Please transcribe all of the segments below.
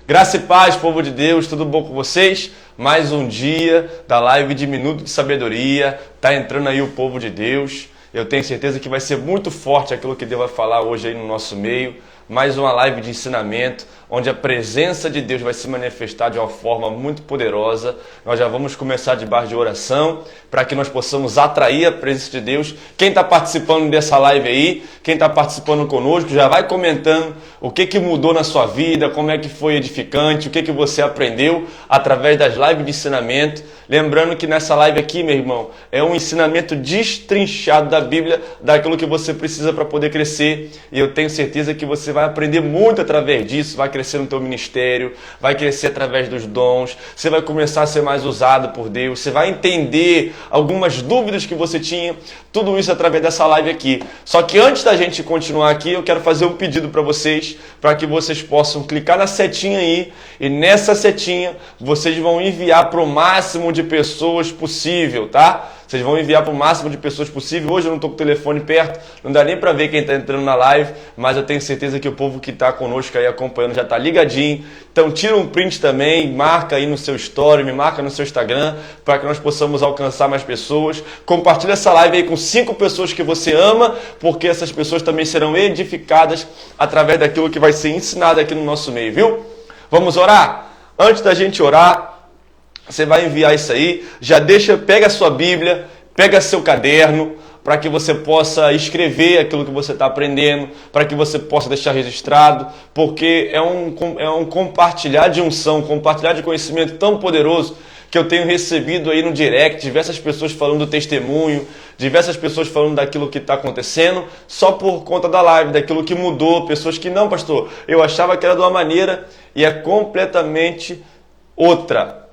Graça e paz, povo de Deus, tudo bom com vocês? Mais um dia da live de Minuto de Sabedoria, tá entrando aí o povo de Deus. Eu tenho certeza que vai ser muito forte aquilo que Deus vai falar hoje aí no nosso meio. Mais uma live de ensinamento, onde a presença de Deus vai se manifestar de uma forma muito poderosa. Nós já vamos começar debaixo de oração, para que nós possamos atrair a presença de Deus. Quem está participando dessa live aí, quem está participando conosco, já vai comentando o que mudou na sua vida, como é que foi edificante, o que você aprendeu através das lives de ensinamento. Lembrando que nessa live aqui, meu irmão, é um ensinamento destrinchado da Bíblia, daquilo que você precisa para poder crescer. E eu tenho certeza que você vai aprender muito através disso, vai crescer no teu ministério, vai crescer através dos dons, você vai começar a ser mais usado por Deus, você vai entender algumas dúvidas que você tinha, tudo isso através dessa live aqui. Só que antes da gente continuar aqui, eu quero fazer um pedido para vocês, para que vocês possam clicar na setinha aí, e nessa setinha vocês vão enviar para o máximo de pessoas possível, tá? Vocês vão enviar para o máximo de pessoas possível. Hoje eu não estou com o telefone perto, não dá nem para ver quem está entrando na live, mas eu tenho certeza que o povo que está conosco aí acompanhando já está ligadinho. Então tira um print também, marca aí no seu story, me marca no seu Instagram, para que nós possamos alcançar mais pessoas. Compartilha essa live aí com 5 pessoas que você ama, porque essas pessoas também serão edificadas através daquilo que vai ser ensinado aqui no nosso meio, viu? Vamos orar? Antes da gente orar, você vai enviar isso aí, pega a sua Bíblia, pega seu caderno, para que você possa escrever aquilo que você está aprendendo, para que você possa deixar registrado, porque é um compartilhar de unção, compartilhar de conhecimento tão poderoso que eu tenho recebido aí no direct, diversas pessoas falando do testemunho, diversas pessoas falando daquilo que está acontecendo, só por conta da live, daquilo que mudou, pessoas que não, pastor, eu achava que era de uma maneira e é completamente outra.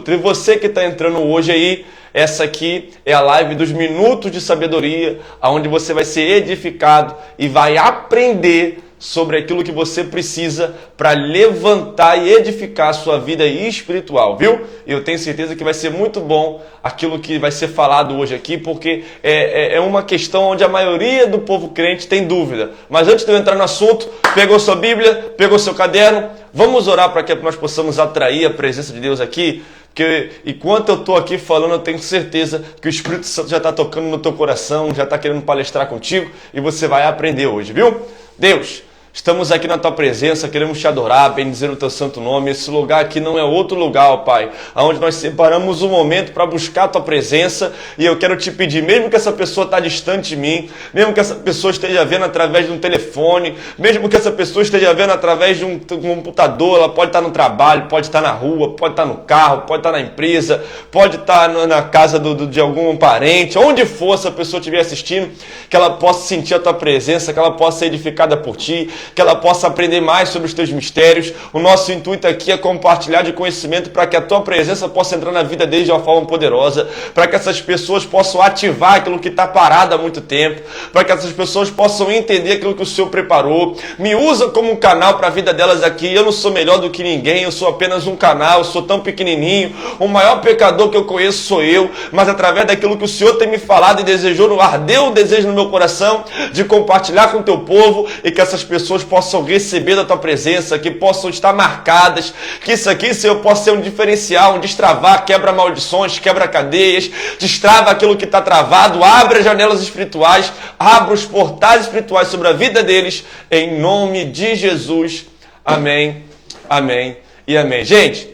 E você que está entrando hoje aí, essa aqui é a live dos Minutos de Sabedoria, onde você vai ser edificado e vai aprender sobre aquilo que você precisa para levantar e edificar a sua vida espiritual, viu? E eu tenho certeza que vai ser muito bom aquilo que vai ser falado hoje aqui, porque é uma questão onde a maioria do povo crente tem dúvida. Mas antes de eu entrar no assunto, pegou sua Bíblia, pegou seu caderno, vamos orar para que nós possamos atrair a presença de Deus aqui. Porque enquanto eu estou aqui falando, eu tenho certeza que o Espírito Santo já está tocando no teu coração, já está querendo palestrar contigo e você vai aprender hoje, viu? Deus, estamos aqui na tua presença, queremos te adorar, bendizer o teu santo nome. Esse lugar aqui não é outro lugar, ó Pai, onde nós separamos um momento para buscar a tua presença. E eu quero te pedir, mesmo que essa pessoa está distante de mim, mesmo que essa pessoa esteja vendo através de um telefone, mesmo que essa pessoa esteja vendo através de um computador, ela pode estar no trabalho, pode estar na rua, pode estar no carro, pode estar na empresa, pode estar na casa de algum parente, onde for essa pessoa estiver assistindo, que ela possa sentir a tua presença, que ela possa ser edificada por ti, que ela possa aprender mais sobre os teus mistérios. O nosso intuito aqui é compartilhar de conhecimento para que a tua presença possa entrar na vida deles de uma forma poderosa, para que essas pessoas possam ativar aquilo que está parado há muito tempo, para que essas pessoas possam entender aquilo que o Senhor preparou. Me usa como um canal para a vida delas aqui. Eu não sou melhor do que ninguém, eu sou apenas um canal, eu sou tão pequenininho. O maior pecador que eu conheço sou eu, mas através daquilo que o Senhor tem me falado e desejou, ardeu o desejo no meu coração de compartilhar com o teu povo, e que essas pessoas possam receber da tua presença, que possam estar marcadas, que isso aqui, Senhor, possa ser um diferencial, um destravar, quebra maldições, quebra cadeias, destrava aquilo que está travado, abre as janelas espirituais, abre os portais espirituais sobre a vida deles, em nome de Jesus. Amém, amém e amém. Gente,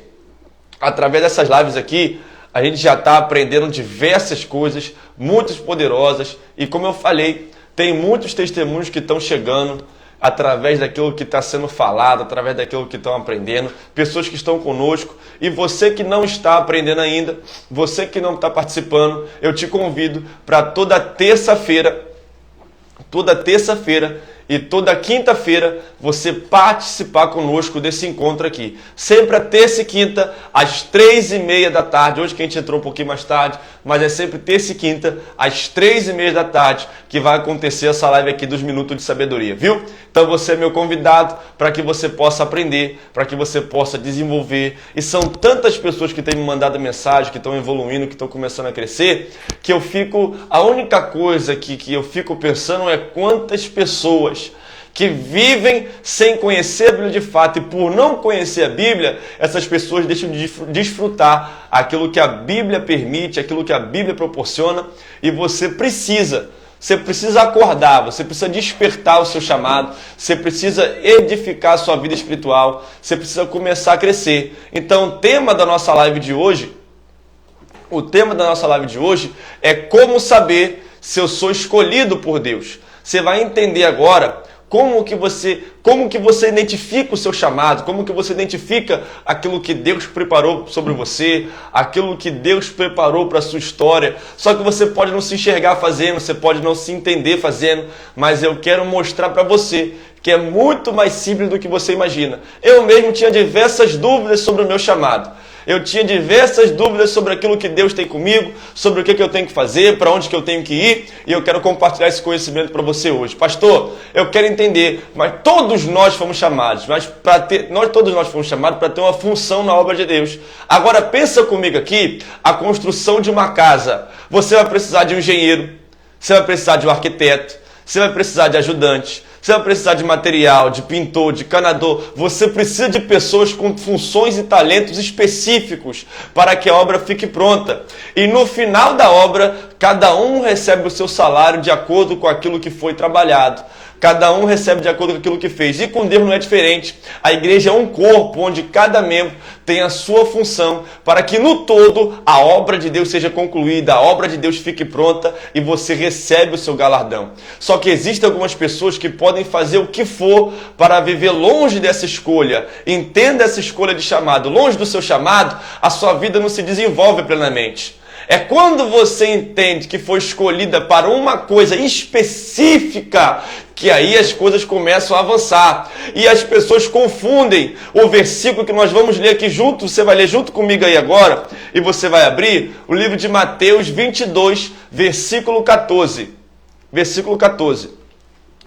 através dessas lives aqui, a gente já está aprendendo diversas coisas, muitas poderosas, e como eu falei, tem muitos testemunhos que estão chegando através daquilo que está sendo falado, através daquilo que estão aprendendo, pessoas que estão conosco. E você que não está aprendendo ainda, você que não está participando, eu te convido para toda terça-feira e toda quinta-feira você participar conosco desse encontro aqui. Sempre a terça e quinta, às 3h30 da tarde. Hoje que a gente entrou um pouquinho mais tarde, mas é sempre terça e quinta, às 3h30 da tarde, que vai acontecer essa live aqui dos Minutos de Sabedoria, viu? Então você é meu convidado para que você possa aprender, para que você possa desenvolver. E são tantas pessoas que têm me mandado mensagem, que estão evoluindo, que estão começando a crescer, que a única coisa que eu fico pensando é quantas pessoas que vivem sem conhecer a Bíblia de fato, e por não conhecer a Bíblia, essas pessoas deixam de desfrutar aquilo que a Bíblia permite, aquilo que a Bíblia proporciona, e você precisa acordar, você precisa despertar o seu chamado, você precisa edificar a sua vida espiritual, você precisa começar a crescer. Então, o tema da nossa live de hoje é como saber se eu sou escolhido por Deus. Você vai entender agora como que você identifica o seu chamado, como que você identifica aquilo que Deus preparou sobre você, aquilo que Deus preparou para a sua história. Só que você pode não se enxergar fazendo, você pode não se entender fazendo, mas eu quero mostrar para você que é muito mais simples do que você imagina. Eu mesmo tinha diversas dúvidas sobre o meu chamado. Eu tinha diversas dúvidas sobre aquilo que Deus tem comigo, sobre o que eu tenho que fazer, para onde que eu tenho que ir, e eu quero compartilhar esse conhecimento para você hoje. Pastor, eu quero entender, mas todos nós fomos chamados, todos nós fomos chamados para ter uma função na obra de Deus. Agora pensa comigo aqui, a construção de uma casa. Você vai precisar de um engenheiro, você vai precisar de um arquiteto, você vai precisar de ajudante, você vai precisar de material, de pintor, de canador. Você precisa de pessoas com funções e talentos específicos para que a obra fique pronta. E no final da obra, cada um recebe o seu salário de acordo com aquilo que foi trabalhado. Cada um recebe de acordo com aquilo que fez. E com Deus não é diferente. A igreja é um corpo onde cada membro tem a sua função para que no todo a obra de Deus seja concluída, a obra de Deus fique pronta e você recebe o seu galardão. Só que existem algumas pessoas que podem fazer o que for para viver longe dessa escolha. Entenda essa escolha de chamado. Longe do seu chamado, a sua vida não se desenvolve plenamente. É quando você entende que foi escolhida para uma coisa específica que aí as coisas começam a avançar. E as pessoas confundem o versículo que nós vamos ler aqui junto. Você vai ler junto comigo aí agora. E você vai abrir o livro de Mateus 22, versículo 14. Versículo 14.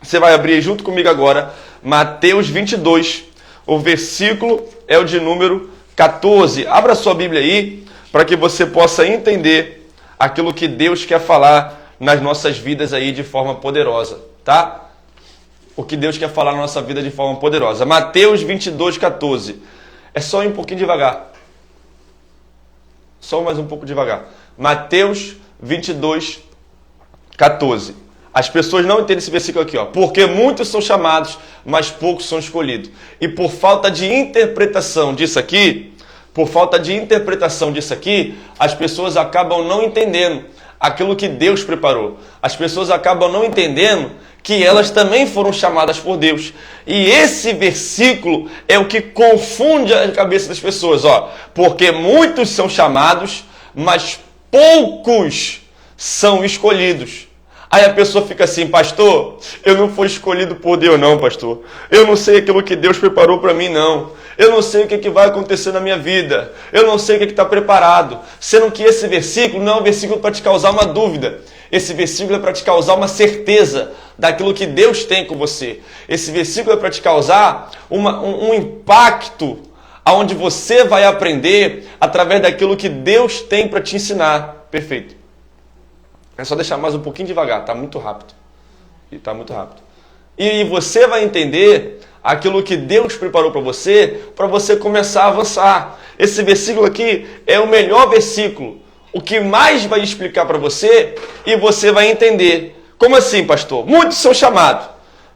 Você vai abrir junto comigo agora. Mateus 22. O versículo é o de número 14. Abra sua Bíblia aí, para que você possa entender aquilo que Deus quer falar nas nossas vidas aí de forma poderosa, tá? O que Deus quer falar na nossa vida de forma poderosa. Mateus 22, 14. É só ir um pouquinho devagar. Só mais um pouco devagar. Mateus 22, 14. As pessoas não entendem esse versículo aqui, ó. Porque muitos são chamados, mas poucos são escolhidos. E por falta de interpretação disso aqui, as pessoas acabam não entendendo aquilo que Deus preparou. As pessoas acabam não entendendo que elas também foram chamadas por Deus. E esse versículo é o que confunde a cabeça das pessoas, ó. Porque muitos são chamados, mas poucos são escolhidos. Aí a pessoa fica assim: pastor, eu não fui escolhido por Deus não, pastor. Eu não sei aquilo que Deus preparou para mim não. Eu não sei o que vai acontecer na minha vida. Eu não sei o que está preparado. Sendo que esse versículo não é um versículo para te causar uma dúvida. Esse versículo é para te causar uma certeza daquilo que Deus tem com você. Esse versículo é para te causar um impacto onde você vai aprender através daquilo que Deus tem para te ensinar. Perfeito. É só deixar mais um pouquinho devagar, está muito rápido. E você vai entender aquilo que Deus preparou para você começar a avançar. Esse versículo aqui é o melhor versículo, o que mais vai explicar para você e você vai entender. Como assim, pastor? Muitos são chamados.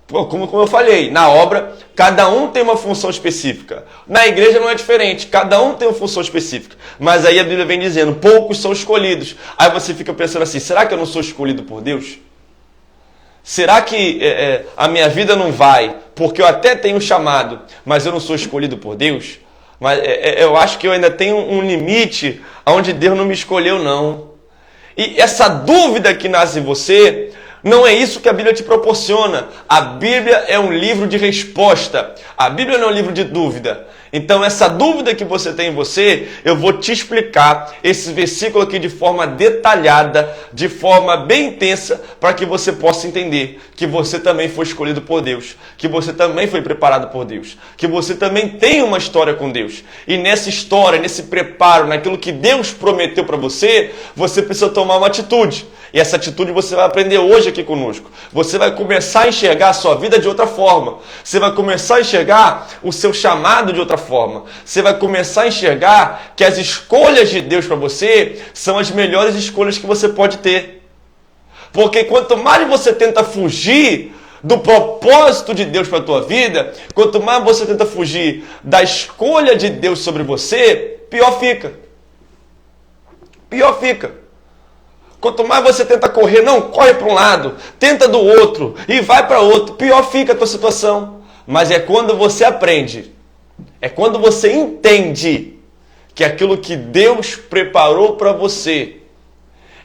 Como eu falei, na obra, cada um tem uma função específica. Na igreja não é diferente, cada um tem uma função específica. Mas aí a Bíblia vem dizendo, poucos são escolhidos. Aí você fica pensando assim, será que eu não sou escolhido por Deus? Será que a minha vida não vai, porque eu até tenho chamado, mas eu não sou escolhido por Deus? Mas eu acho que eu ainda tenho um limite onde Deus não me escolheu, não. E essa dúvida que nasce em você, não é isso que a Bíblia te proporciona. A Bíblia é um livro de resposta. A Bíblia não é um livro de dúvida. Então essa dúvida que você tem em você, eu vou te explicar esse versículo aqui de forma detalhada, de forma bem intensa, para que você possa entender que você também foi escolhido por Deus, que você também foi preparado por Deus, que você também tem uma história com Deus. E nessa história, nesse preparo, naquilo que Deus prometeu para você, você precisa tomar uma atitude. E essa atitude você vai aprender hoje aqui conosco. Você vai começar a enxergar a sua vida de outra forma. Você vai começar a enxergar o seu chamado de outra forma. Você vai começar a enxergar que as escolhas de Deus para você são as melhores escolhas que você pode ter. Porque quanto mais você tenta fugir do propósito de Deus para a tua vida, quanto mais você tenta fugir da escolha de Deus sobre você, pior fica. Pior fica. Quanto mais você tenta correr, não, corre para um lado, tenta do outro e vai para outro, pior fica a tua situação. Mas é quando você aprende, é quando você entende que aquilo que Deus preparou para você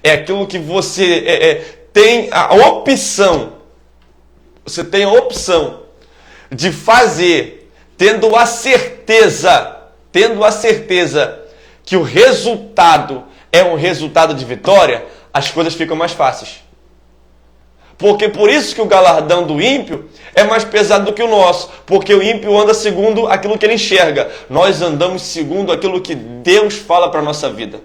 é aquilo que você tem a opção, você tem a opção de fazer, tendo a certeza que o resultado é um resultado de vitória, as coisas ficam mais fáceis. Porque por isso que o galardão do ímpio é mais pesado do que o nosso. Porque o ímpio anda segundo aquilo que ele enxerga. Nós andamos segundo aquilo que Deus fala para a nossa vida.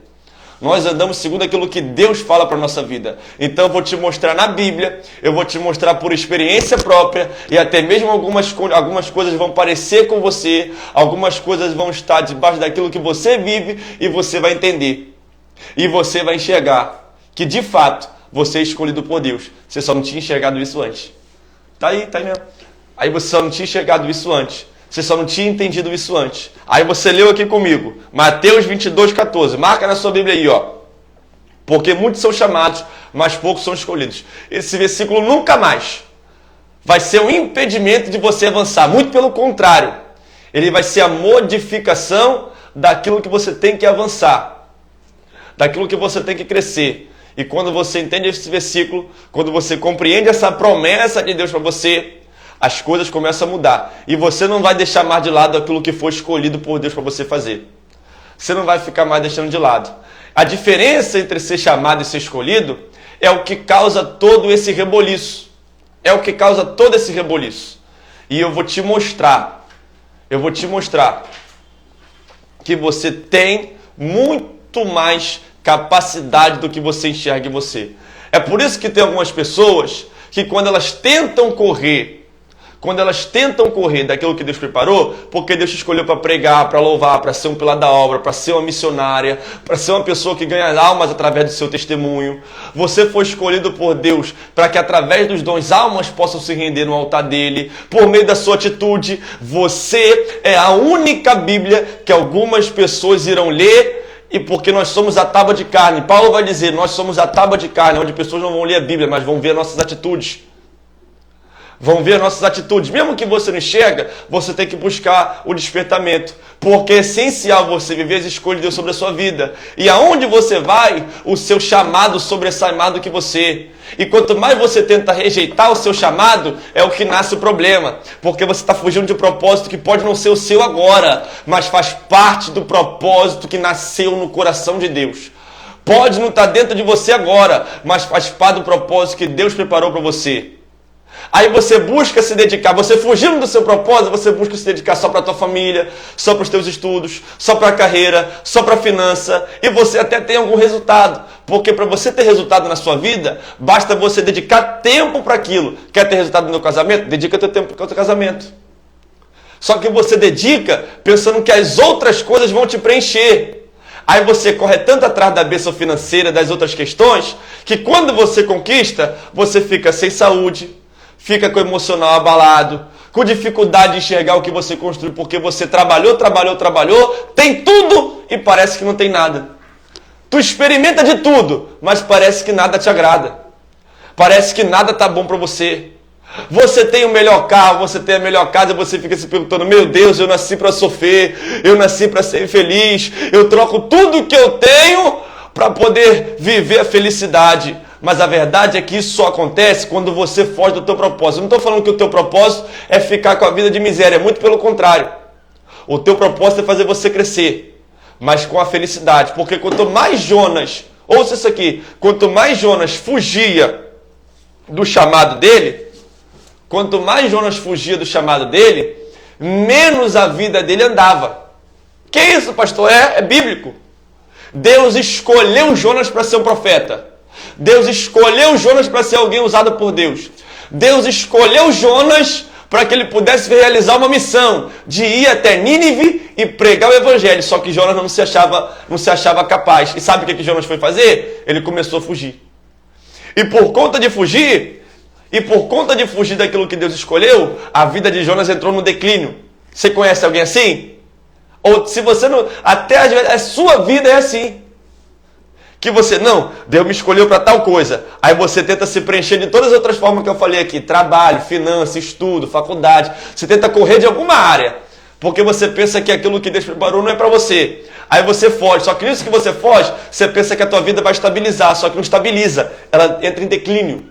Nós andamos segundo aquilo que Deus fala para a nossa vida. Então eu vou te mostrar na Bíblia, eu vou te mostrar por experiência própria, e até mesmo algumas coisas vão parecer com você, algumas coisas vão estar debaixo daquilo que você vive, e você vai entender. E você vai enxergar que de fato você é escolhido por Deus. Você só não tinha enxergado isso antes. Tá aí mesmo. Aí você só não tinha enxergado isso antes. Você só não tinha entendido isso antes. Aí você leu aqui comigo, Mateus 22:14. Marca na sua Bíblia aí, ó. Porque muitos são chamados, mas poucos são escolhidos. Esse versículo nunca mais vai ser um impedimento de você avançar. Muito pelo contrário. Ele vai ser a modificação daquilo que você tem que avançar. Daquilo que você tem que crescer. E quando você entende esse versículo, quando você compreende essa promessa de Deus para você, as coisas começam a mudar. E você não vai deixar mais de lado aquilo que foi escolhido por Deus para você fazer. Você não vai ficar mais deixando de lado. A diferença entre ser chamado e ser escolhido é o que causa todo esse reboliço. É o que causa todo esse reboliço. E eu vou te mostrar que você tem muito mais capacidade do que você enxerga em você. É por isso que tem algumas pessoas que quando elas tentam correr daquilo que Deus preparou, porque Deus te escolheu para pregar, para louvar, para ser um pilar da obra, para ser uma missionária, para ser uma pessoa que ganha almas através do seu testemunho. Você foi escolhido por Deus para que através dos dons almas possam se render no altar dele, por meio da sua atitude. Você é a única Bíblia que algumas pessoas irão ler. E porque nós somos a tábua de carne. Paulo vai dizer, nós somos a tábua de carne, onde pessoas não vão ler a Bíblia, mas vão ver nossas atitudes. Vão ver nossas atitudes. Mesmo que você não enxerga, você tem que buscar o despertamento. Porque é essencial você viver as escolhas de Deus sobre a sua vida. E aonde você vai, o seu chamado sobressai mais do que você. E quanto mais você tenta rejeitar o seu chamado, é o que nasce o problema. Porque você está fugindo de um propósito que pode não ser o seu agora, mas faz parte do propósito que nasceu no coração de Deus. Pode não estar dentro de você agora, mas faz parte do propósito que Deus preparou para você. Aí você busca se dedicar, você fugindo do seu propósito, você busca se dedicar só para a tua família, só para os teus estudos, só para a carreira, só para a finança, e você até tem algum resultado, porque para você ter resultado na sua vida, basta você dedicar tempo para aquilo. Quer ter resultado no teu casamento? Dedica teu tempo para o teu casamento. Só que você dedica pensando que as outras coisas vão te preencher. Aí você corre tanto atrás da bênção financeira, das outras questões, que quando você conquista, você fica sem saúde, fica com o emocional abalado, com dificuldade de enxergar o que você construiu, porque você trabalhou, tem tudo e parece que não tem nada. Tu experimenta de tudo, mas parece que nada te agrada. Parece que nada tá bom para você. Você tem o melhor carro, você tem a melhor casa, e você fica se perguntando, meu Deus, eu nasci para sofrer, eu nasci para ser infeliz, eu troco tudo que eu tenho para poder viver a felicidade. Mas a verdade é que isso só acontece quando você foge do teu propósito. Eu não estou falando que o teu propósito é ficar com a vida de miséria, muito pelo contrário. O teu propósito é fazer você crescer, mas com a felicidade. Porque quanto mais Jonas, ouça isso aqui, quanto mais Jonas fugia do chamado dele, menos a vida dele andava. Que isso, pastor? É bíblico. Deus escolheu Jonas para ser um profeta. Deus escolheu Jonas para ser alguém usado por Deus. Deus escolheu Jonas para que ele pudesse realizar uma missão de ir até Nínive e pregar o evangelho. Só que Jonas não se achava capaz. E sabe o que Jonas foi fazer? Ele começou a fugir. E por conta de fugir daquilo que Deus escolheu, a vida de Jonas entrou no declínio. Você conhece alguém assim? Ou se você não... Até às vezes a sua vida é assim. Que você, não, Deus me escolheu para tal coisa. Aí você tenta se preencher de todas as outras formas que eu falei aqui. Trabalho, finanças, estudo, faculdade. Você tenta correr de alguma área. Porque você pensa que aquilo que Deus preparou não é para você. Aí você foge. Só que nisso que você foge, você pensa que a tua vida vai estabilizar. Só que não estabiliza. Ela entra em declínio.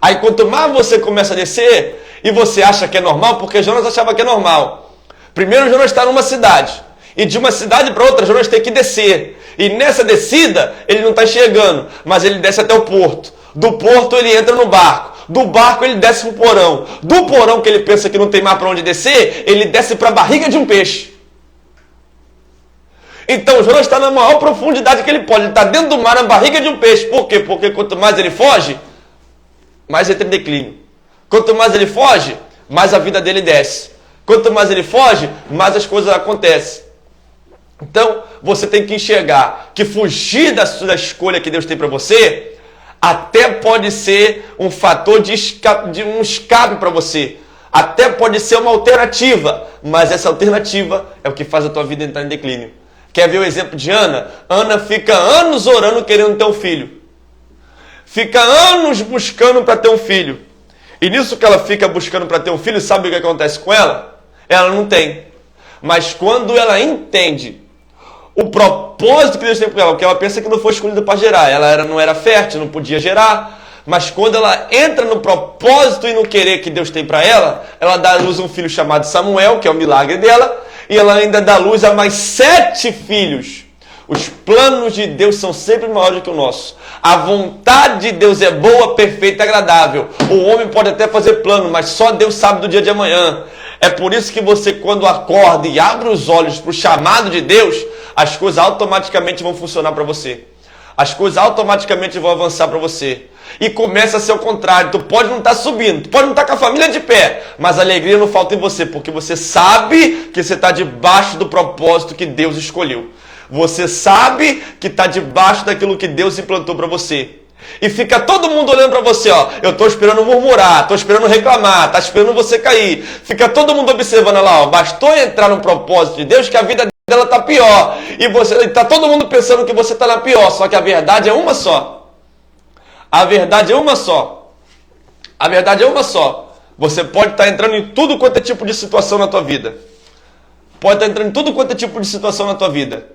Aí quanto mais você começa a descer, e você acha que é normal, porque Jonas achava que é normal. Primeiro Jonas está numa cidade. E de uma cidade para outra, Jonas tem que descer. E nessa descida, ele não está enxergando, mas ele desce até o porto. Do porto, ele entra no barco. Do barco, ele desce para o porão. Do porão, que ele pensa que não tem mais para onde descer, ele desce para a barriga de um peixe. Então, Jonas está na maior profundidade que ele pode. Ele está dentro do mar, na barriga de um peixe. Por quê? Porque quanto mais ele foge, mais entra em declínio. Quanto mais ele foge, mais a vida dele desce. Quanto mais ele foge, mais as coisas acontecem. Então, você tem que enxergar que fugir da escolha que Deus tem para você até pode ser um fator de um escape para você. Até pode ser uma alternativa, mas essa alternativa é o que faz a tua vida entrar em declínio. Quer ver o exemplo de Ana? Ana fica anos orando querendo ter um filho. Fica anos buscando para ter um filho. E nisso que ela fica buscando para ter um filho, sabe o que acontece com ela? Ela não tem. Mas quando ela entende o propósito que Deus tem para ela, porque ela pensa que não foi escolhida para gerar, ela não era fértil, não podia gerar, mas quando ela entra no propósito e no querer que Deus tem para ela dá à luz um filho chamado Samuel, que é o milagre dela, e ela ainda dá luz a mais 7 filhos. Os planos de Deus são sempre maiores que o nosso. A vontade de Deus é boa, perfeita e agradável. O homem pode até fazer plano, mas só Deus sabe do dia de amanhã. É por isso que você, quando acorda e abre os olhos para o chamado de Deus, as coisas automaticamente vão funcionar para você. As coisas automaticamente vão avançar para você. E começa a ser o contrário. Tu pode não estar subindo, tu pode não estar com a família de pé, mas a alegria não falta em você, porque você sabe que você está debaixo do propósito que Deus escolheu. Você sabe que está debaixo daquilo que Deus implantou para você. E fica todo mundo olhando para você, ó. Eu estou esperando murmurar, estou esperando reclamar, está esperando você cair. Fica todo mundo observando lá, ó. Bastou entrar no propósito de Deus que a vida dela está pior. E você está todo mundo pensando que você está na pior. Só que a verdade é uma só. A verdade é uma só. A verdade é uma só. Você pode estar entrando em tudo quanto é tipo de situação na tua vida. Pode estar entrando em tudo quanto é tipo de situação na tua vida.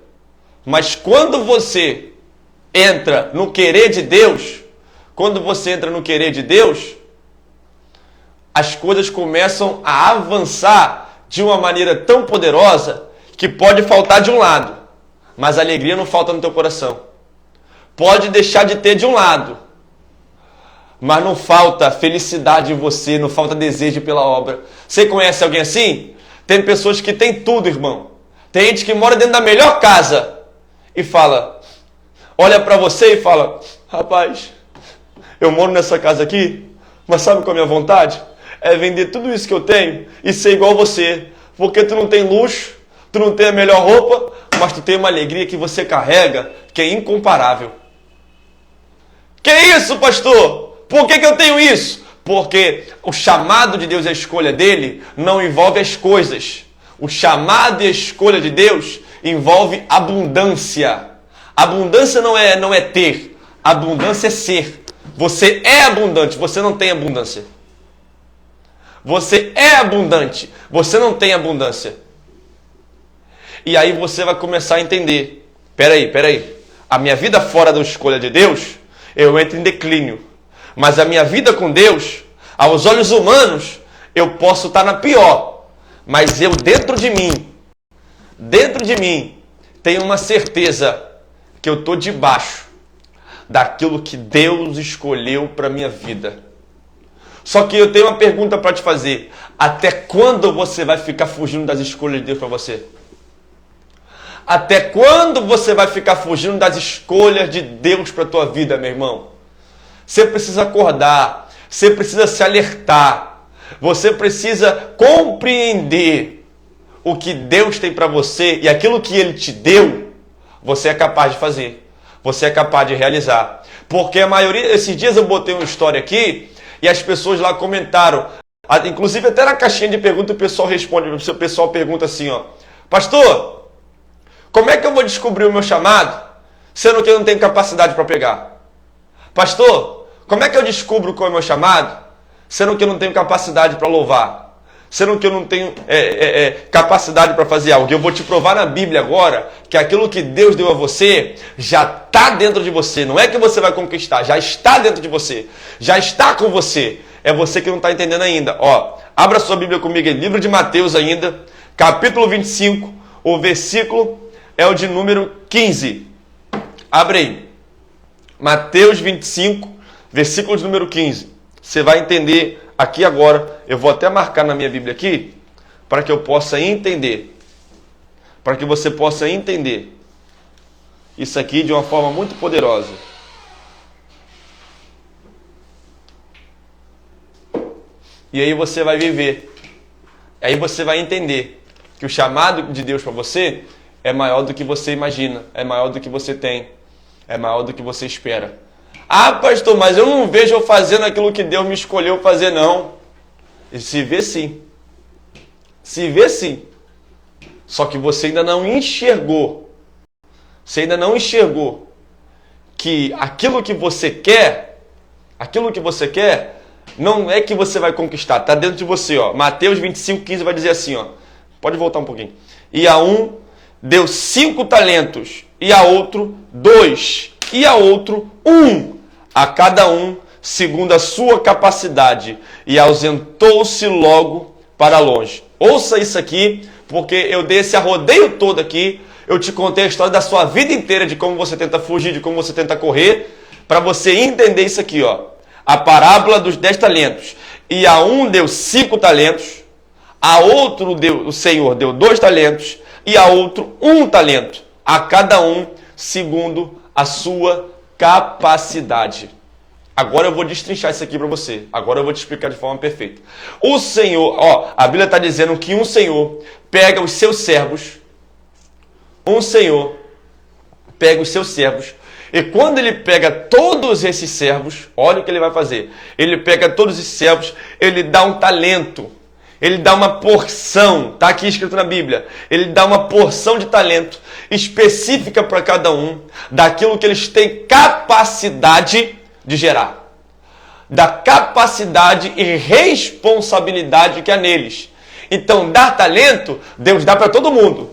Mas quando você entra no querer de Deus, as coisas começam a avançar de uma maneira tão poderosa que pode faltar de um lado, mas a alegria não falta no teu coração. Pode deixar de ter de um lado, mas não falta felicidade em você, não falta desejo pela obra. Você conhece alguém assim? Tem pessoas que têm tudo, irmão. Tem gente que mora dentro da melhor casa e fala, olha para você e fala, rapaz, eu moro nessa casa aqui, mas sabe qual é a minha vontade? É vender tudo isso que eu tenho e ser igual você. Porque tu não tem luxo, tu não tem a melhor roupa, mas tu tem uma alegria que você carrega, que é incomparável. Que isso, pastor? Por que eu tenho isso? Porque o chamado de Deus e a escolha dele não envolve as coisas. O chamado e a escolha de Deus envolve abundância. Abundância não é ter. Abundância é ser. Você é abundante, você não tem abundância. Você é abundante, você não tem abundância. E aí você vai começar a entender. Peraí. A minha vida fora da escolha de Deus, eu entro em declínio. Mas a minha vida com Deus, aos olhos humanos, eu posso estar na pior. Mas eu dentro de mim, tenho uma certeza que eu estou debaixo daquilo que Deus escolheu para a minha vida. Só que eu tenho uma pergunta para te fazer. Até quando você vai ficar fugindo das escolhas de Deus para você? Até quando você vai ficar fugindo das escolhas de Deus para a tua vida, meu irmão? Você precisa acordar, você precisa se alertar, você precisa compreender o que Deus tem para você e aquilo que Ele te deu, você é capaz de fazer, você é capaz de realizar. Porque a maioria, esses dias eu botei uma história aqui e as pessoas lá comentaram, inclusive até na caixinha de pergunta o pessoal responde, o pessoal pergunta assim, ó, pastor, como é que eu vou descobrir o meu chamado, sendo que eu não tenho capacidade para pegar? Pastor, como é que eu descubro qual é o meu chamado, sendo que eu não tenho capacidade para louvar? Sendo que eu não tenho capacidade para fazer algo? Eu vou te provar na Bíblia agora que aquilo que Deus deu a você já está dentro de você. Não é que você vai conquistar, já está dentro de você. Já está com você. É você que não está entendendo ainda. Ó, abra sua Bíblia comigo em livro de Mateus ainda, capítulo 25, o versículo é o de número 15. Abre aí. Mateus 25, versículo de número 15. Você vai entender aqui agora. Eu vou até marcar na minha Bíblia aqui, para que eu possa entender. Para que você possa entender isso aqui de uma forma muito poderosa. E aí você vai viver. Aí você vai entender que o chamado de Deus para você é maior do que você imagina, é maior do que você tem, é maior do que você espera. Ah, pastor, mas eu não vejo eu fazendo aquilo que Deus me escolheu fazer, não. E se vê sim. Se vê sim. Só que você ainda não enxergou. Você ainda não enxergou que aquilo que você quer, não é que você vai conquistar, está dentro de você, ó. Mateus 25, 15 vai dizer assim, ó. Pode voltar um pouquinho. E a um deu 5 talentos, e a outro 2, e a outro 1, a cada um segundo a sua capacidade, e ausentou-se logo para longe. Ouça isso aqui, porque eu dei esse arrodeio todo aqui, eu te contei a história da sua vida inteira, de como você tenta fugir, de como você tenta correr, para você entender isso aqui, ó. A parábola dos 10 talentos. E a um deu 5 talentos, a outro o Senhor deu 2 talentos, e a outro 1 talento, a cada um segundo a sua capacidade. Agora eu vou destrinchar isso aqui para você. Agora eu vou te explicar de forma perfeita. O Senhor, ó, a Bíblia está dizendo que um Senhor pega os seus servos, e quando ele pega todos esses servos, olha o que ele vai fazer. Ele pega todos esses servos, ele dá um talento. Ele dá uma porção, está aqui escrito na Bíblia, ele dá uma porção de talento específica para cada um, daquilo que eles têm capacidade de gerar. Da capacidade e responsabilidade que há neles. Então, dar talento, Deus dá para todo mundo.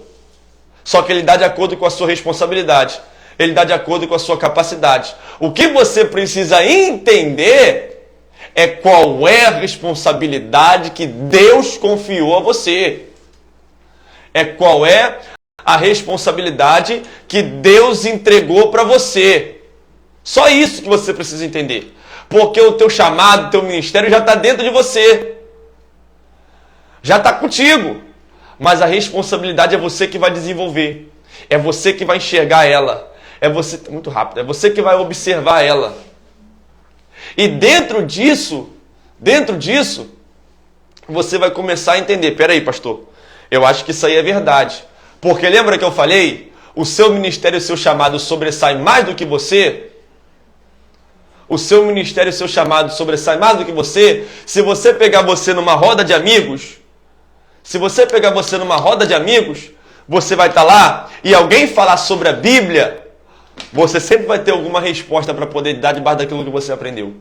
Só que Ele dá de acordo com a sua responsabilidade. Ele dá de acordo com a sua capacidade. O que você precisa entender é qual é a responsabilidade que Deus confiou a você. É qual é a responsabilidade que Deus entregou para você. Só isso que você precisa entender. Porque o teu chamado, o teu ministério já está dentro de você. Já está contigo. Mas a responsabilidade é você que vai desenvolver. É você que vai enxergar ela. É você, muito rápido, é você que vai observar ela. E dentro disso, você vai começar a entender. Peraí, pastor, eu acho que isso aí é verdade. Porque lembra que eu falei? O seu ministério e o seu chamado sobressaem mais do que você? O seu ministério e o seu chamado sobressaem mais do que você? Se você pegar você numa roda de amigos, você vai estar lá e alguém falar sobre a Bíblia, você sempre vai ter alguma resposta para poder dar debaixo daquilo que você aprendeu.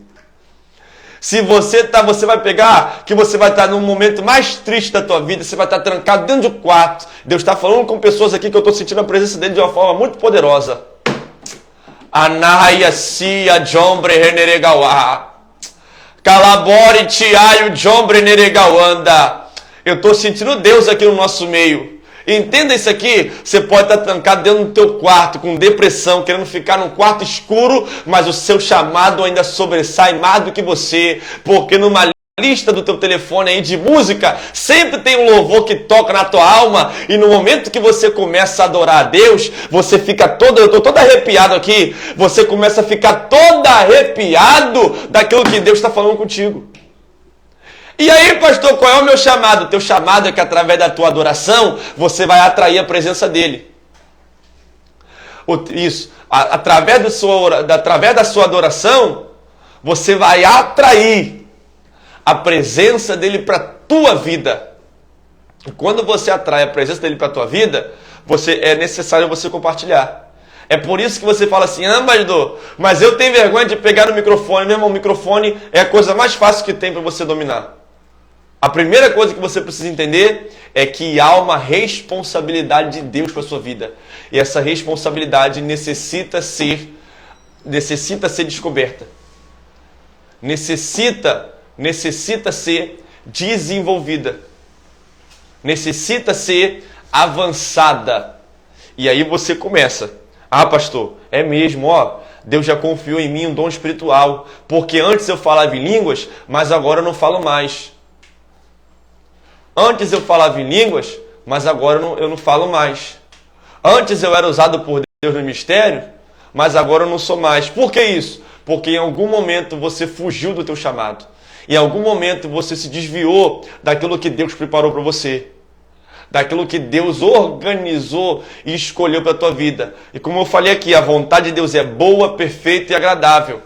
Se você vai pegar, que você vai estar no momento mais triste da tua vida, você vai estar trancado dentro de um quarto. Deus está falando com pessoas aqui que eu estou sentindo a presença dele de uma forma muito poderosa. Anaya sia jombre reneregawa. Calabore tiaio jombre neregawanda. Eu estou sentindo Deus aqui no nosso meio. Entenda isso aqui, você pode estar trancado dentro do teu quarto, com depressão, querendo ficar num quarto escuro, mas o seu chamado ainda sobressai mais do que você, porque numa lista do teu telefone aí de música, sempre tem um louvor que toca na tua alma, e no momento que você começa a adorar a Deus, você fica todo, eu tô todo arrepiado aqui, você começa a ficar todo arrepiado daquilo que Deus está falando contigo. E aí, pastor, qual é o meu chamado? O teu chamado é que através da tua adoração, você vai atrair a presença dele. Isso, através da sua adoração, você vai atrair a presença dele para a tua vida. E quando você atrai a presença dele para a tua vida, é necessário você compartilhar. É por isso que você fala assim, mas eu tenho vergonha de pegar o microfone. Meu irmão, o microfone é a coisa mais fácil que tem para você dominar. A primeira coisa que você precisa entender é que há uma responsabilidade de Deus para a sua vida. E essa responsabilidade necessita ser descoberta. Necessita ser desenvolvida. Necessita ser avançada. E aí você começa. Pastor, é mesmo, Deus já confiou em mim um dom espiritual. Porque antes eu falava em línguas, mas agora eu não falo mais. Antes eu falava em línguas, mas agora eu não falo mais. Antes eu era usado por Deus no mistério, mas agora eu não sou mais. Por que isso? Porque em algum momento você fugiu do teu chamado. Em algum momento você se desviou daquilo que Deus preparou para você. Daquilo que Deus organizou e escolheu para a tua vida. E como eu falei aqui, a vontade de Deus é boa, perfeita e agradável.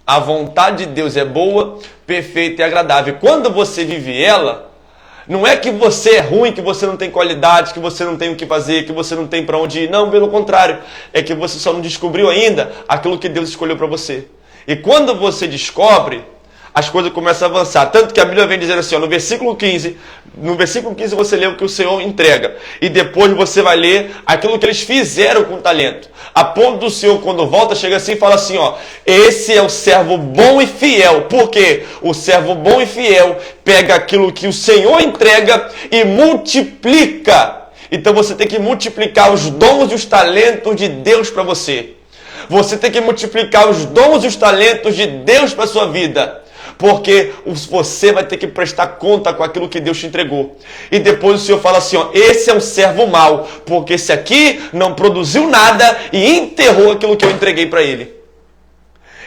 A vontade de Deus é boa, perfeita e agradável. Quando você vive ela, não é que você é ruim, que você não tem qualidade, que você não tem o que fazer, que você não tem para onde ir. Não, pelo contrário. É que você só não descobriu ainda aquilo que Deus escolheu para você. E quando você descobre, as coisas começam a avançar. Tanto que a Bíblia vem dizendo assim, no versículo 15 você lê o que o Senhor entrega. E depois você vai ler aquilo que eles fizeram com o talento. A ponto do Senhor, quando volta, chega assim e fala assim, esse é o servo bom e fiel. Por quê? O servo bom e fiel pega aquilo que o Senhor entrega e multiplica. Então você tem que multiplicar os dons e os talentos de Deus para você. Você tem que multiplicar os dons e os talentos de Deus para a sua vida. Porque você vai ter que prestar conta com aquilo que Deus te entregou. E depois o Senhor fala assim, esse é um servo mau, porque esse aqui não produziu nada e enterrou aquilo que eu entreguei para ele.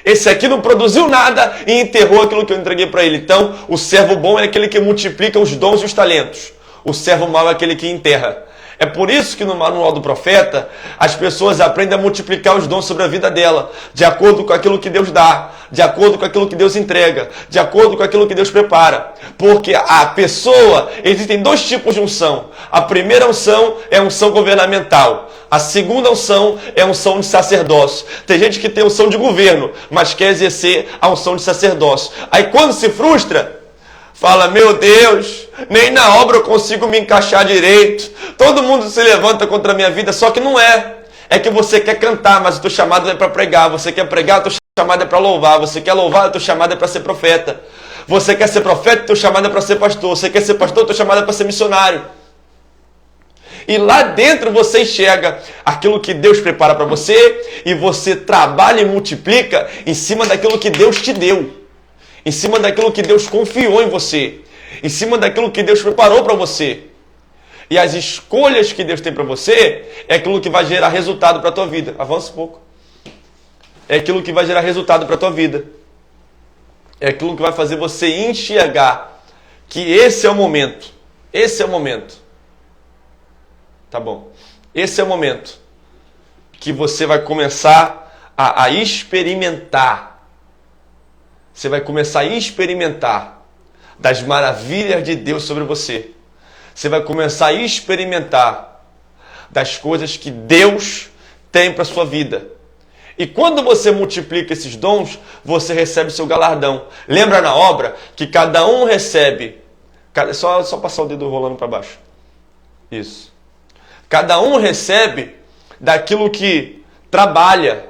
Esse aqui não produziu nada e enterrou aquilo que eu entreguei para ele. Então, o servo bom é aquele que multiplica os dons e os talentos. O servo mau é aquele que enterra. É por isso que no manual do profeta, as pessoas aprendem a multiplicar os dons sobre a vida dela, de acordo com aquilo que Deus dá, de acordo com aquilo que Deus entrega, de acordo com aquilo que Deus prepara. Porque a pessoa, existem dois tipos de unção. A primeira unção é a unção governamental. A segunda unção é a unção de sacerdócio. Tem gente que tem unção de governo, mas quer exercer a unção de sacerdócio. Aí quando se frustra, fala, meu Deus, nem na obra eu consigo me encaixar direito. Todo mundo se levanta contra a minha vida, só que não é. É que você quer cantar, mas o teu chamado é para pregar. Você quer pregar, o teu chamado é para louvar. Você quer louvar, o teu chamado é para ser profeta. Você quer ser profeta, o teu chamado é para ser pastor. Você quer ser pastor, o teu chamado é para ser missionário. E lá dentro você enxerga aquilo que Deus prepara para você e você trabalha e multiplica em cima daquilo que Deus te deu. Em cima daquilo que Deus confiou em você. Em cima daquilo que Deus preparou para você. E as escolhas que Deus tem para você é aquilo que vai gerar resultado para a tua vida. Avança um pouco. É aquilo que vai gerar resultado para a tua vida. É aquilo que vai fazer você enxergar que esse é o momento. Esse é o momento. Tá bom. Esse é o momento que você vai começar a experimentar. Você vai começar a experimentar das maravilhas de Deus sobre você. Você vai começar a experimentar das coisas que Deus tem para a sua vida. E quando você multiplica esses dons, você recebe seu galardão. Lembra na obra que cada um recebe... Só passar o dedo rolando para baixo. Isso. Cada um recebe daquilo que trabalha.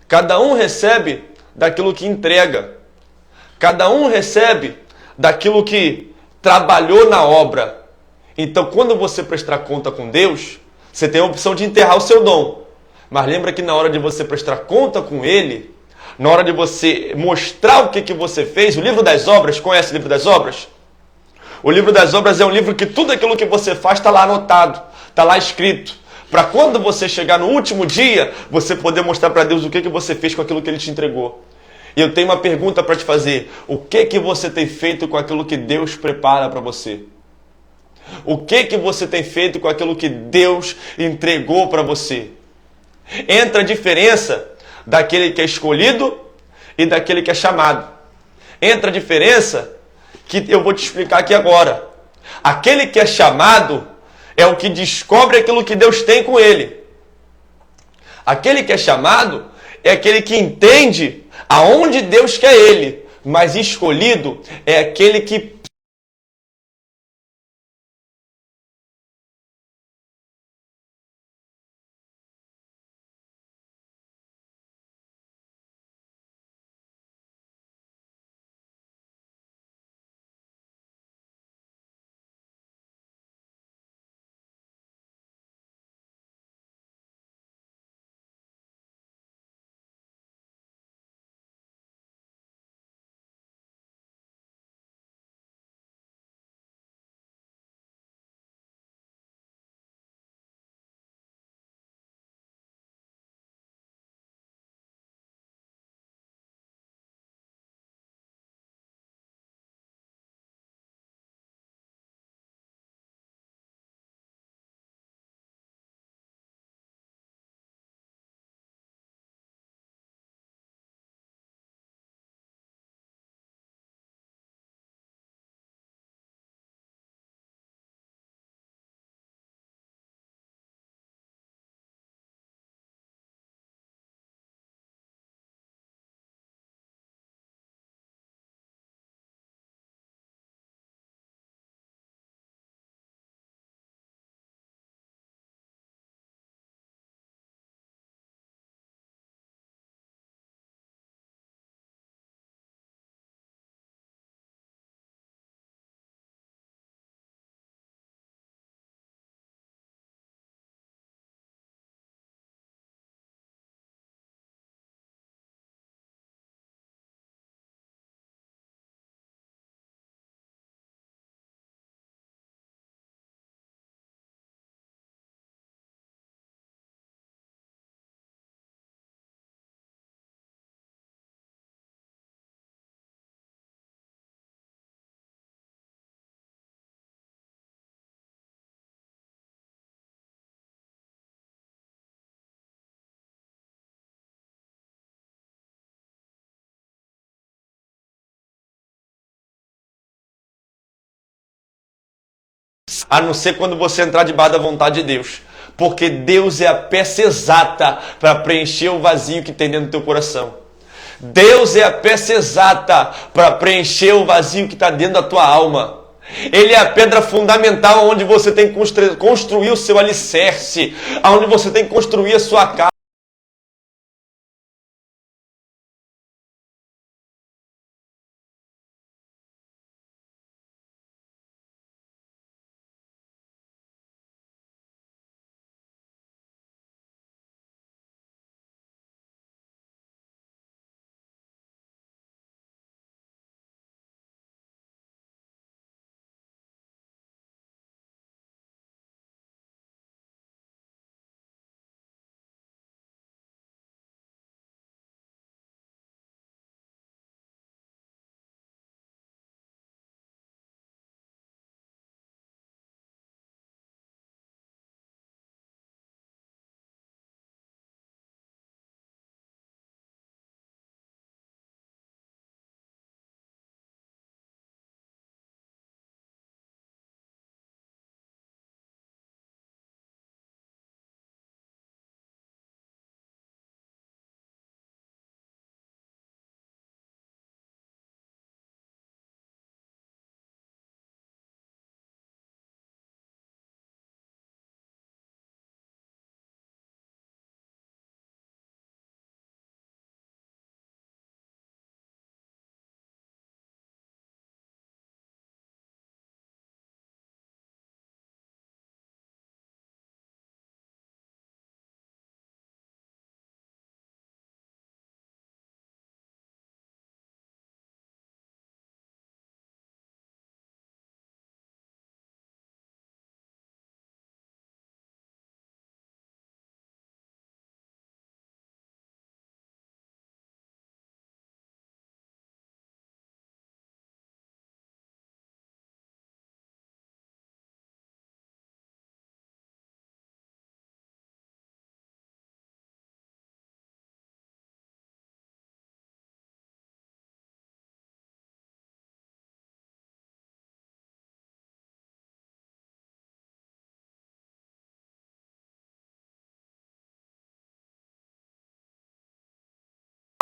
Cada um recebe daquilo que entrega. Cada um recebe daquilo que trabalhou na obra. Então, quando você prestar conta com Deus, você tem a opção de enterrar o seu dom. Mas lembra que na hora de você prestar conta com Ele, na hora de você mostrar o que você fez, o livro das obras, conhece o livro das obras? O livro das obras é um livro que tudo aquilo que você faz está lá anotado, está lá escrito. Para quando você chegar no último dia, você poder mostrar para Deus o que você fez com aquilo que Ele te entregou. E eu tenho uma pergunta para te fazer. O que você tem feito com aquilo que Deus prepara para você? O que você tem feito com aquilo que Deus entregou para você? Entra a diferença daquele que é escolhido e daquele que é chamado. Entra a diferença que eu vou te explicar aqui agora. Aquele que é chamado é o que descobre aquilo que Deus tem com ele. Aquele que é chamado é aquele que entende aonde Deus quer ele. Mas escolhido é aquele que a não ser quando você entrar debaixo da vontade de Deus. Porque Deus é a peça exata para preencher o vazio que tem dentro do teu coração. Deus é a peça exata para preencher o vazio que está dentro da tua alma. Ele é a pedra fundamental onde você tem que construir o seu alicerce, onde você tem que construir a sua casa.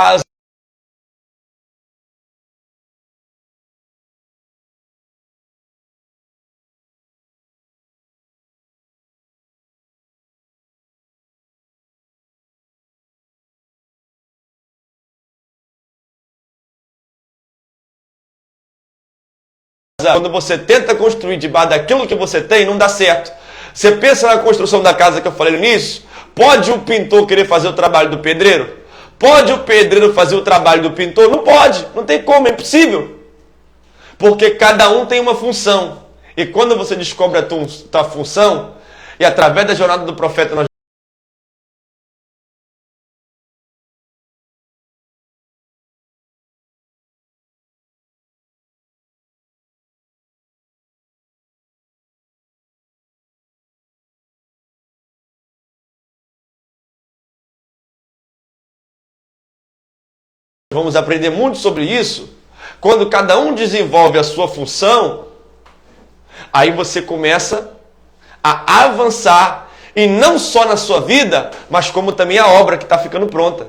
casa. Quando você tenta construir debaixo daquilo que você tem, não dá certo. Você pensa na construção da casa que eu falei no início? Pode o pintor querer fazer o trabalho do pedreiro? Pode o pedreiro fazer o trabalho do pintor? Não pode, não tem como, é impossível. Porque cada um tem uma função. E quando você descobre a tua função, e através da jornada do profeta nós vamos aprender muito sobre isso. Quando cada um desenvolve a sua função, aí você começa a avançar, e não só na sua vida, mas como também a obra que está ficando pronta.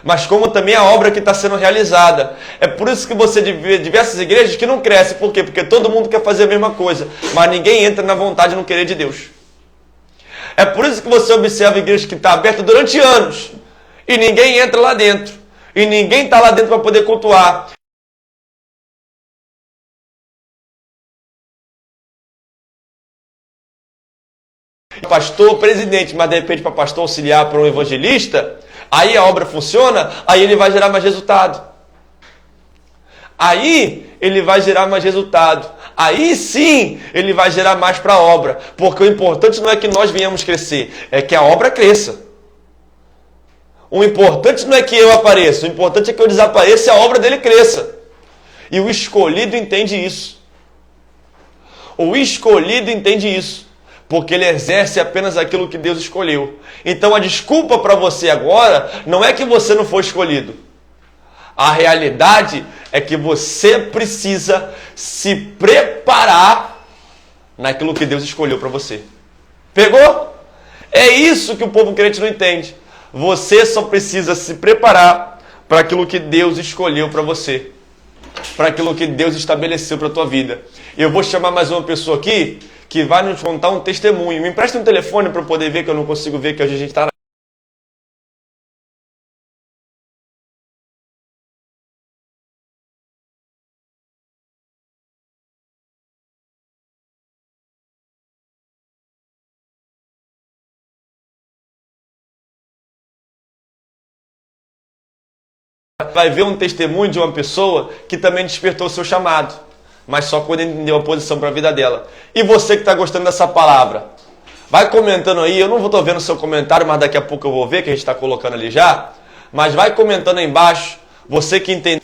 Mas como também a obra que está sendo realizada. É por isso que você vê diversas igrejas que não crescem. Por quê? Porque todo mundo quer fazer a mesma coisa, mas ninguém entra na vontade e no querer de Deus. É por isso que você observa igrejas que estão abertas durante anos, e ninguém entra lá dentro. E ninguém está lá dentro para poder cultuar. Pastor, presidente, mas de repente para pastor auxiliar, para um evangelista, aí a obra funciona, aí ele vai gerar mais resultado. Aí ele vai gerar mais resultado. Aí sim ele vai gerar mais para a obra. Porque o importante não é que nós venhamos crescer, é que a obra cresça. O importante não é que eu apareça, o importante é que eu desapareça e a obra dele cresça. E o escolhido entende isso. O escolhido entende isso. Porque ele exerce apenas aquilo que Deus escolheu. Então a desculpa para você agora não é que você não foi escolhido. A realidade é que você precisa se preparar naquilo que Deus escolheu para você. Pegou? É isso que o povo crente não entende. Você só precisa se preparar para aquilo que Deus escolheu para você. Para aquilo que Deus estabeleceu para a tua vida. Eu vou chamar mais uma pessoa aqui que vai nos contar um testemunho. Me empresta um telefone para eu poder ver, que eu não consigo ver, que hoje a gente está vai ver um testemunho de uma pessoa que também despertou o seu chamado, mas só quando entendeu a posição para a vida dela. E você que está gostando dessa palavra, vai comentando aí. Eu não estou vendo o seu comentário, mas daqui a pouco eu vou ver, que a gente está colocando ali já. Mas vai comentando aí embaixo, você que entende.